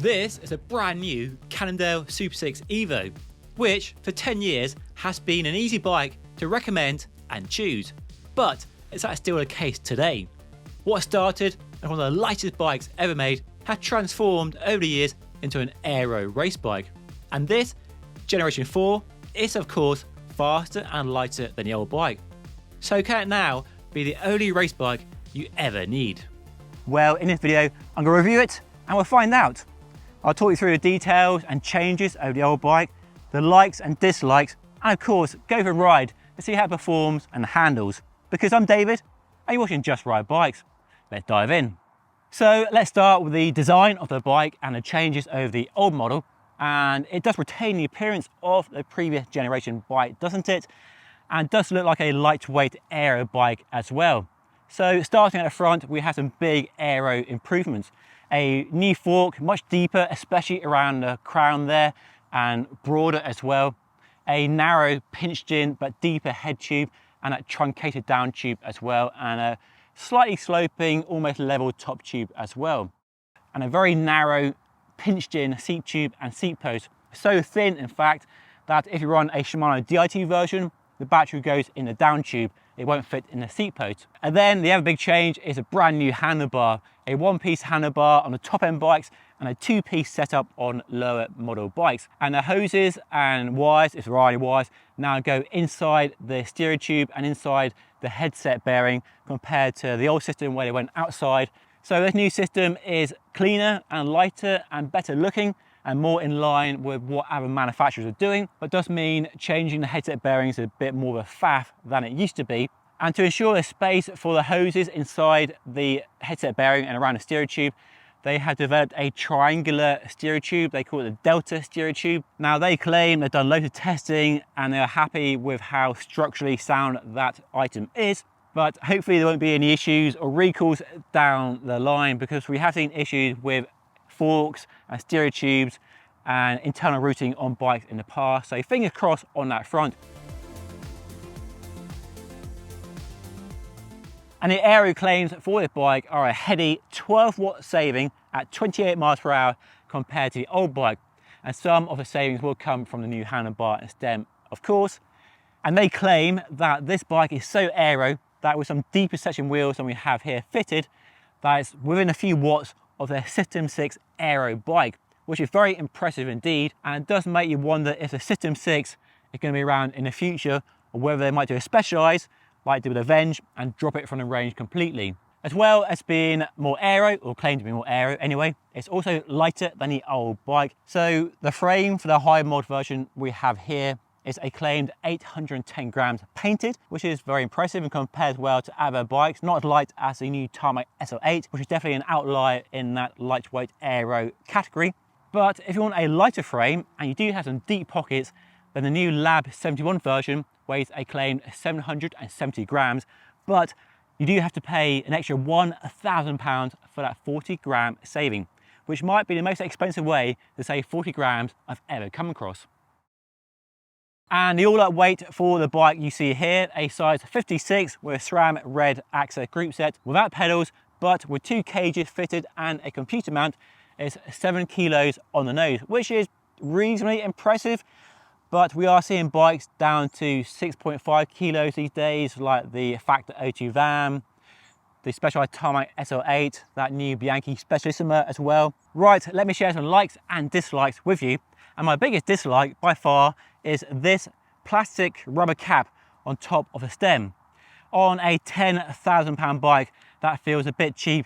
This is a brand new Cannondale Supersix Evo, which for 10 years has been an easy bike to recommend and choose. But is that still the case today? What started as one of the lightest bikes ever made has transformed over the years into an aero race bike. And this, Generation 4, is of course faster and lighter than the old bike. So can it now be the only race bike you ever need? Well, in this video, I'm going to review it and we'll find out. I'll talk you through the details and changes over the old bike, the likes and dislikes, and of course, go for a ride to see how it performs and handles. Because I'm David, and you're watching Just Ride Bikes. Let's dive in. So let's start with the design of the bike and the changes over the old model. And it does retain the appearance of the previous generation bike, doesn't it? And does look like a lightweight aero bike as well. So starting at the front, we have some big aero improvements. A new fork, much deeper, especially around the crown there, and broader as well. A narrow pinched in but deeper head tube and a truncated down tube as well, and a slightly sloping, almost level top tube as well. And a very narrow pinched in seat tube and seat post. So thin, in fact, that if you run a Shimano DIT version, the battery goes in the down tube. It won't fit in the seat post. And then the other big change is a brand new handlebar. A one-piece handlebar on the top end bikes and a two-piece setup on lower model bikes. And the hoses and wires, if there are any wires, now go inside the steering tube and inside the headset bearing compared to the old system where they went outside. So this new system is cleaner and lighter and better looking and more in line with what other manufacturers are doing, but does mean changing the headset bearings is a bit more of a faff than it used to be. And to ensure there's space for the hoses inside the headset bearing and around the steering tube, they have developed a triangular steering tube. They call it the Delta steering tube. Now they claim they've done loads of testing and they're happy with how structurally sound that item is. But hopefully there won't be any issues or recalls down the line, because we have seen issues with forks and steering tubes and internal routing on bikes in the past. So fingers crossed on that front. And the aero claims for this bike are a heady 12-watt saving at 28 miles per hour compared to the old bike. And some of the savings will come from the new handlebar and stem, of course. And they claim that this bike is so aero that with some deeper section wheels than we have here fitted, that it's within a few watts of their System 6 aero bike, which is very impressive indeed. And it does make you wonder if the System 6 is going to be around in the future, or whether they might do a Specialized like they did with Avenge and drop it from the range completely. As well as being more aero, or claimed to be more aero anyway, it's also lighter than the old bike. So the frame for the high mod version we have here is a claimed 810 grams painted, which is very impressive and compares well to other bikes, not as light as the new Tarmac SL8, which is definitely an outlier in that lightweight aero category. But if you want a lighter frame and you do have some deep pockets, then the new Lab 71 version weighs a claimed 770 grams, but you do have to pay an extra £1,000 for that 40 gram saving, which might be the most expensive way to save 40 grams I've ever come across. And the all-up weight for the bike you see here, a size 56 with a SRAM red access group set without pedals, but with 2 cages fitted and a computer mount, is 7 kilos on the nose, which is reasonably impressive. But we are seeing bikes down to 6.5 kilos these days, like the Factor O2 VAM, the Specialized Tarmac SL8, that new Bianchi Specialissima as well. Right, let me share some likes and dislikes with you. And my biggest dislike by far is this plastic rubber cap on top of the stem. On a £10,000 bike, that feels a bit cheap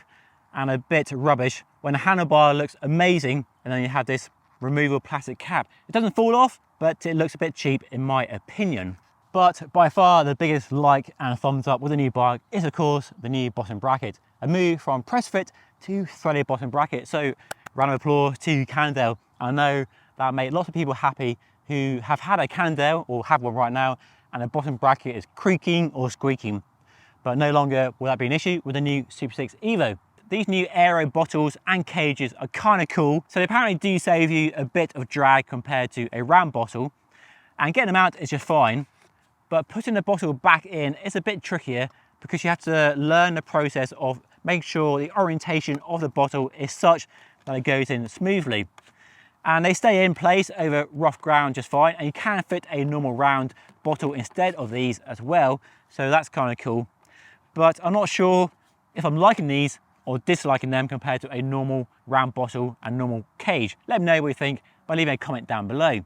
and a bit rubbish, when the handlebar looks amazing and then you have this removable plastic cap. It doesn't fall off, but it looks a bit cheap in my opinion. But by far the biggest like and thumbs up with the new bike is of course the new bottom bracket. A move from press fit to threaded bottom bracket. So round of applause to Cannondale. I know that made lots of people happy who have had a Cannondale or have one right now and the bottom bracket is creaking or squeaking. But no longer will that be an issue with the new Supersix Evo. These new aero bottles and cages are kind of cool. So they apparently do save you a bit of drag compared to a round bottle. And getting them out is just fine. But putting the bottle back in is a bit trickier because you have to learn the process of making sure the orientation of the bottle is such that it goes in smoothly. And they stay in place over rough ground just fine, and you can fit a normal round bottle instead of these as well, so that's kind of cool. But I'm not sure if I'm liking these or disliking them compared to a normal round bottle and normal cage. Let me know what you think by leaving a comment down below.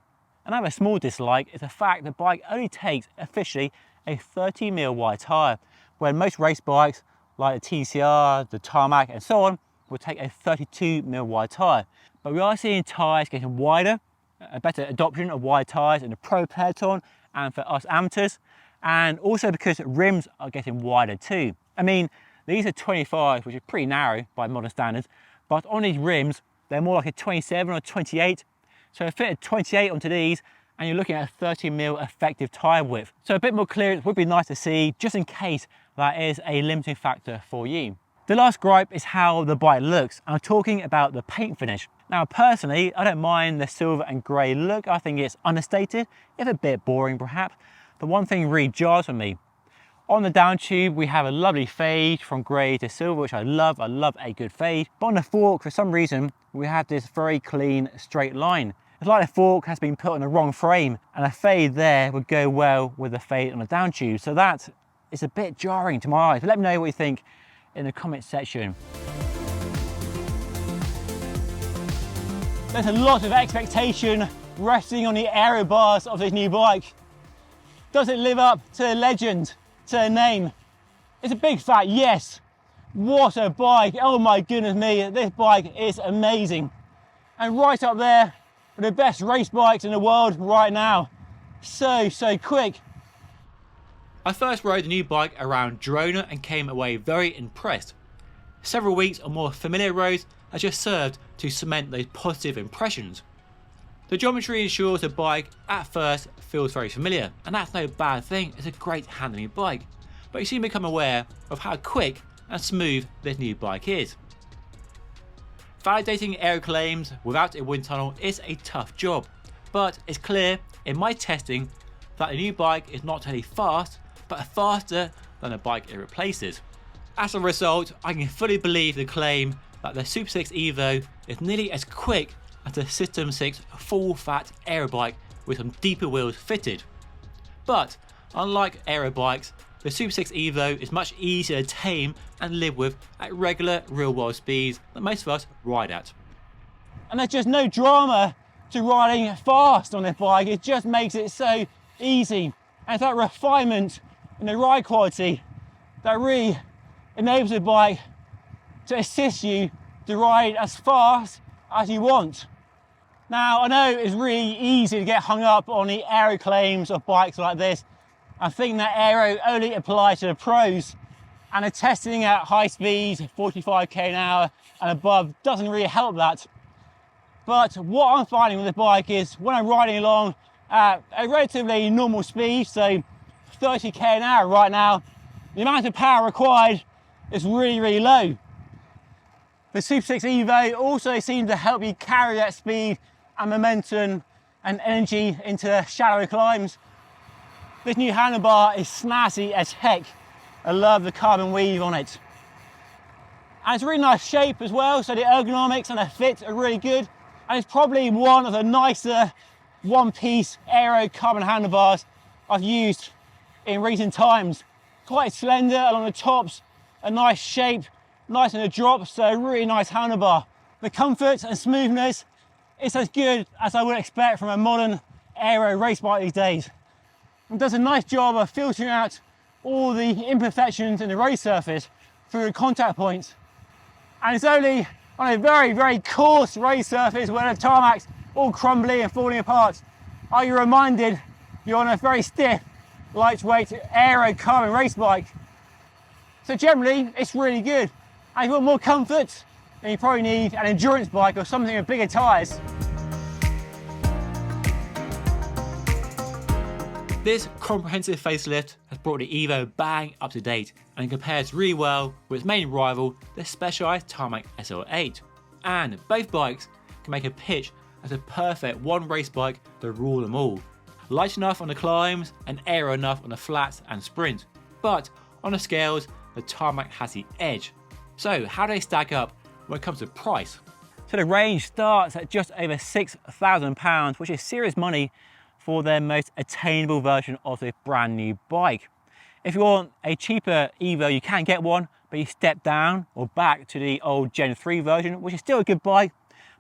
Another small dislike is the fact the bike only takes officially a 30mm wide tyre, when most race bikes like the TCR, the Tarmac and so on will take a 32mm wide tyre. But we are seeing tyres getting wider, a better adoption of wide tyres in the pro peloton and for us amateurs, and also because rims are getting wider too. I mean, these are 25, which is pretty narrow by modern standards, but on these rims, they're more like a 27 or 28. So I fitted 28 onto these, and you're looking at a 30mm effective tyre width. So a bit more clearance would be nice to see, just in case that is a limiting factor for you. The last gripe is how the bike looks. I'm talking about the paint finish. Now personally, I don't mind the silver and grey look. I think it's understated, if a bit boring perhaps, but one thing really jars for me. On the down tube, we have a lovely fade from grey to silver, which I love a good fade. But on the fork, for some reason, we have this very clean, straight line. It's like the fork has been put on the wrong frame, and a fade there would go well with the fade on the down tube. So that is a bit jarring to my eyes. But let me know what you think in the comment section. There's a lot of expectation resting on the aero bars of this new bike. Does it live up to the legend, to the name? It's a big fat yes. What a bike, oh my goodness me, this bike is amazing. And right up there with the best race bikes in the world right now. So quick. I first rode the new bike around Girona and came away very impressed. Several weeks on more familiar roads has just served to cement those positive impressions. The geometry ensures the bike at first feels very familiar, and that's no bad thing, it's a great handling bike, but you soon become aware of how quick and smooth this new bike is. Validating aero claims without a wind tunnel is a tough job, but it's clear in my testing that the new bike is not only fast, but faster than the bike it replaces. As a result, I can fully believe the claim that the Supersix Evo is nearly as quick as the System 6 full-fat aero bike with some deeper wheels fitted. But unlike aero bikes, the Supersix Evo is much easier to tame and live with at regular real-world speeds that most of us ride at. And there's just no drama to riding fast on this bike, it just makes it so easy. And it's that refinement in the ride quality that really enables the bike to assist you to ride as fast as you want. Now, I know it's really easy to get hung up on the aero claims of bikes like this. I think that aero only applies to the pros, and the testing at high speeds, 45k an hour and above, doesn't really help that. But what I'm finding with the bike is when I'm riding along at a relatively normal speed, so 30k an hour right now, the amount of power required is really low. The Supersix Evo also seems to help you carry that speed and momentum and energy into shallow climbs. This new handlebar is snazzy as heck. I love the carbon weave on it. And it's a really nice shape as well, so the ergonomics and the fit are really good. And it's probably one of the nicer one-piece aero carbon handlebars I've used in recent times. Quite slender along the tops, a nice shape, nice in the drop, so a really nice handlebar. The comfort and smoothness is as good as I would expect from a modern aero race bike these days. It does a nice job of filtering out all the imperfections in the road surface through the contact points. And it's only on a very coarse road surface where the tarmac's all crumbly and falling apart are you reminded you're on a very stiff, lightweight aero carbon race bike. So generally, it's really good. And if you want more comfort, then you probably need an endurance bike or something with bigger tyres. This comprehensive facelift has brought the Evo bang up to date and compares really well with its main rival, the Specialized Tarmac SL8. And both bikes can make a pitch as a perfect one race bike to rule them all. Light enough on the climbs and aero enough on the flats and sprint. But on the scales, the Tarmac has the edge. So how do they stack up when it comes to price? So the range starts at just over £6,000, which is serious money for their most attainable version of this brand new bike. If you want a cheaper Evo, you can get one, but you step down or back to the old Gen 3 version, which is still a good bike,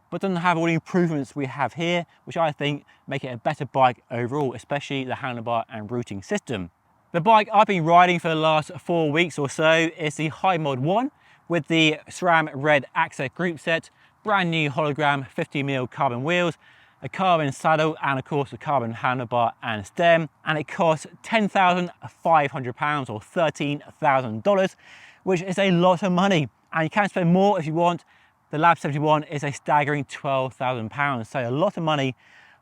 but doesn't have all the improvements we have here, which I think make it a better bike overall, especially the handlebar and routing system. The bike I've been riding for the last 4 weeks or so is the High Mod 1 with the SRAM Red Access group set, brand new hologram 50mm carbon wheels, a carbon saddle, and of course a carbon handlebar and stem, and it costs £10,500 or $13,000, which is a lot of money, and you can spend more if you want. The Lab 71 is a staggering £12,000, so a lot of money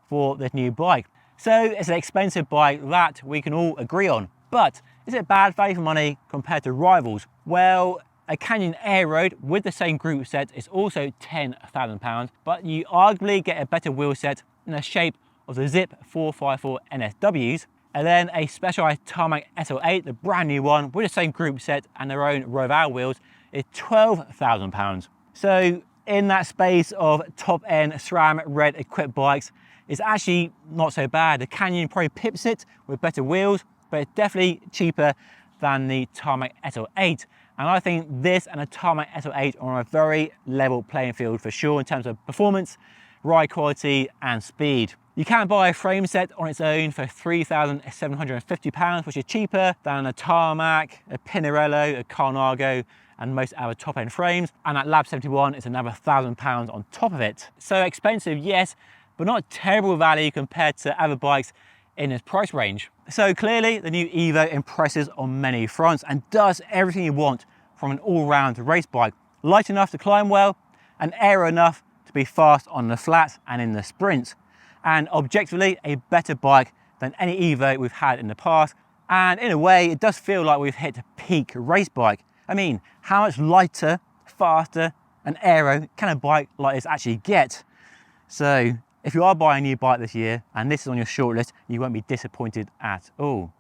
for this new bike. So it's an expensive bike that we can all agree on, but is it bad value for money compared to rivals? Well, a Canyon Aero with the same group set is also £10,000, but you arguably get a better wheel set in the shape of the Zip 454 NSWs, and then a Specialized Tarmac SL8, the brand new one with the same group set and their own Roval wheels, is £12,000. So in that space of top-end SRAM Red equipped bikes, it's actually not so bad. The Canyon probably pips it with better wheels, but it's definitely cheaper than the Tarmac SL8. And I think this and the Tarmac SL8 are on a very level playing field for sure in terms of performance, ride quality and speed. You can buy a frame set on its own for £3,750, which is cheaper than a Tarmac, a Pinarello, a Carnago, and most other top-end frames. And that Lab 71 is another £1,000 on top of it. So expensive, yes, but not terrible value compared to other bikes in this price range. So clearly the new Evo impresses on many fronts and does everything you want from an all-round race bike. Light enough to climb well, and aero enough to be fast on the flats and in the sprints. And objectively a better bike than any Evo we've had in the past. And in a way, it does feel like we've hit peak race bike. I mean, how much lighter, faster, and aero can a bike like this actually get? So if you are buying a new bike this year and this is on your shortlist, you won't be disappointed at all.